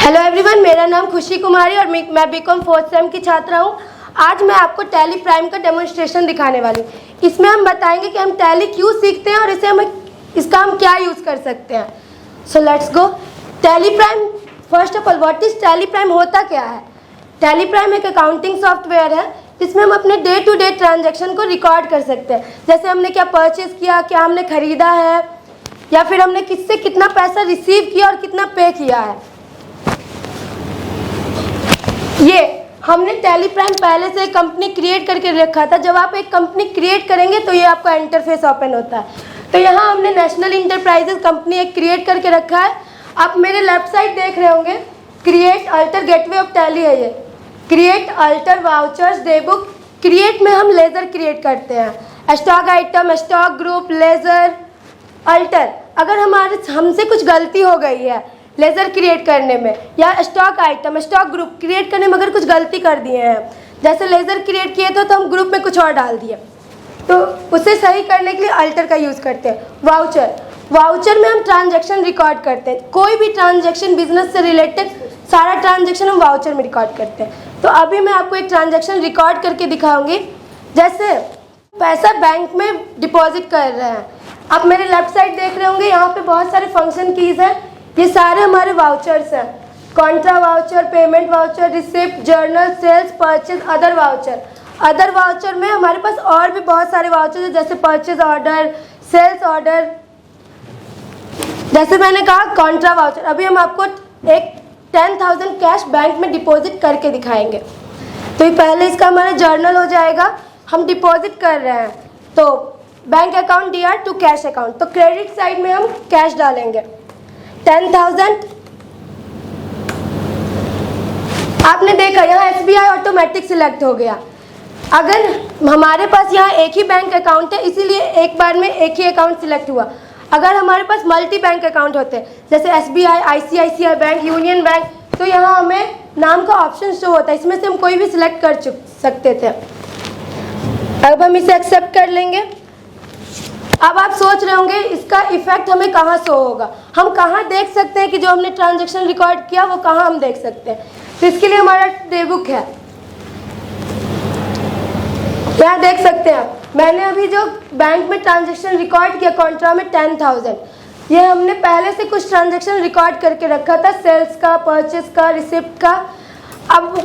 Hello everyone, मेरा नाम खुशी कुमारी और मैं बीकॉम फोर्थ सेम की छात्रा हूँ। आज मैं आपको टैली प्राइम का डेमोन्स्ट्रेशन दिखाने वाली हूँ। इसमें हम बताएंगे कि हम टैली क्यों सीखते हैं और इसका हम क्या यूज़ कर सकते हैं। So let's go. Tally prime, first of all what is tally prime, होता क्या है? टैली प्राइम एक अकाउंटिंग सॉफ्टवेयर है जिसमें हम अपने डे टू डे ट्रांजेक्शन को रिकॉर्ड कर सकते हैं। जैसे हमने क्या परचेज किया, क्या हमने खरीदा है, या फिर हमने किससे कितना पैसा रिसीव किया और कितना पे किया है। ये हमने टैली प्राइम पहले से एक कंपनी क्रिएट करके रखा था। जब आप एक कंपनी क्रिएट करेंगे तो ये आपका इंटरफेस ओपन होता है। तो यहाँ हमने नेशनल इंटरप्राइजेज कंपनी एक क्रिएट करके रखा है। आप मेरे लेफ्ट साइड देख रहे होंगे, create alter gateway of Tally है ये। Create alter vouchers day book. Create में हम लेजर क्रिएट करते हैं, stock item, stock group, ledger, alter. अगर हमसे कुछ गलती हो गई है लेजर क्रिएट करने में या stock item, stock group create करने में अगर कुछ गलती कर दिए हैं, जैसे लेजर क्रिएट किए तो हम ग्रुप में कुछ और डाल दिए, तो उसे सही करने के लिए अल्टर का यूज़ करते हैं। वाउचर, वाउचर में हम ट्रांजैक्शन रिकॉर्ड करते हैं। कोई भी ट्रांजैक्शन बिजनेस से रिलेटेड सारा ट्रांजैक्शन हम वाउचर में रिकॉर्ड करते हैं। तो अभी मैं आपको एक ट्रांजैक्शन रिकॉर्ड करके दिखाऊंगी। जैसे पैसा बैंक में डिपॉजिट कर रहे हैं, आप मेरे लेफ्ट साइड देख रहे होंगे, यहाँ पे बहुत सारे फंक्शन कीज़ हैं। ये सारे हमारे वाउचर्स हैं। Contra voucher, payment voucher, receipt, journal, sales, purchase, other voucher. Other voucher में हमारे पास और भी बहुत सारे वाउचर हैं, जैसे परचेज ऑर्डर, सेल्स ऑर्डर। जैसे मैंने कहा कॉन्ट्रा वाउचर, अभी हम आपको एक 10,000 कैश बैंक में डिपॉजिट करके दिखाएंगे। तो ये पहले इसका हमारा जर्नल हो जाएगा। हम डिपॉजिट कर रहे हैं तो bank account DR to cash account, तो क्रेडिट साइड में हम कैश डालेंगे 10,000। आपने देखा यहाँ SBI ऑटोमेटिक सिलेक्ट हो गया। अगर हमारे पास यहाँ एक ही बैंक अकाउंट है इसीलिए एक बार में एक ही अकाउंट सिलेक्ट हुआ। अगर हमारे पास मल्टी बैंक अकाउंट होते जैसे SBI, ICICI bank, union bank, तो यहाँ हमें नाम का ऑप्शन शो होता है, इसमें से हम कोई भी सिलेक्ट कर सकते थे। अब हम इसे एक्सेप्ट कर लेंगे। अब आप सोच रहे होंगे इसका इफेक्ट हमें कहाँ शो होगा, हम कहाँ देख सकते हैं कि जो हमने ट्रांजैक्शन रिकॉर्ड किया वो कहाँ हम देख सकते हैं। तो इसके लिए हमारा डे बुक है, यहाँ देख सकते हैं आप। मैंने अभी जो बैंक में ट्रांजैक्शन रिकॉर्ड किया कॉन्ट्रा में 10,000, ये हमने पहले से कुछ ट्रांजैक्शन रिकॉर्ड करके रखा था, सेल्स का, परचेस का, रिसिप्ट का। अब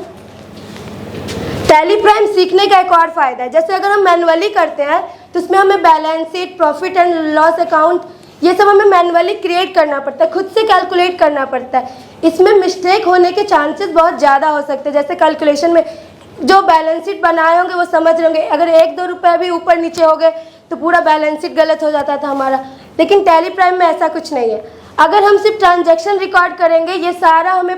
टैली प्राइम सीखने का एक और फायदा है, जैसे अगर हम मैनुअली करते हैं तो उसमें हमें balance sheet, profit and loss account, ये सब हमें मैनुअली क्रिएट करना पड़ता है, खुद से कैलकुलेट करना पड़ता है। इसमें मिस्टेक होने के चांसेस बहुत ज़्यादा हो सकते हैं। जैसे कैलकुलेशन में जो बैलेंस शीट बनाए होंगे वो समझ रहे होंगे, अगर 1-2 रुपये भी ऊपर नीचे हो गए तो पूरा बैलेंस शीट गलत हो जाता था हमारा। लेकिन टैली प्राइम में ऐसा कुछ नहीं है। अगर हम सिर्फ ट्रांजैक्शन रिकॉर्ड करेंगे, ये सारा हमें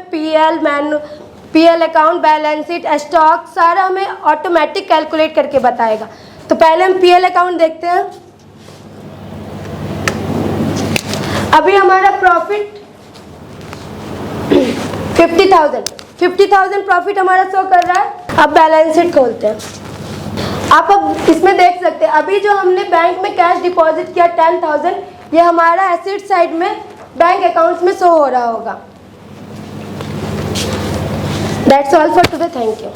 PL account, balance sheet, stock, सारा हमें ऑटोमेटिक कैलकुलेट करके बताएगा। तो पहले हम PL अकाउंट देखते हैं। अभी हमारा प्रॉफिट 50,000 प्रॉफिट हमारा शो कर रहा है। अब बैलेंस शीट खोलते हैं। आप अब इसमें देख सकते हैं अभी जो हमने बैंक में कैश डिपॉजिट किया 10,000, ये हमारा एसेट साइड में बैंक अकाउंट्स में शो हो रहा होगा। That's all for today. Thank you.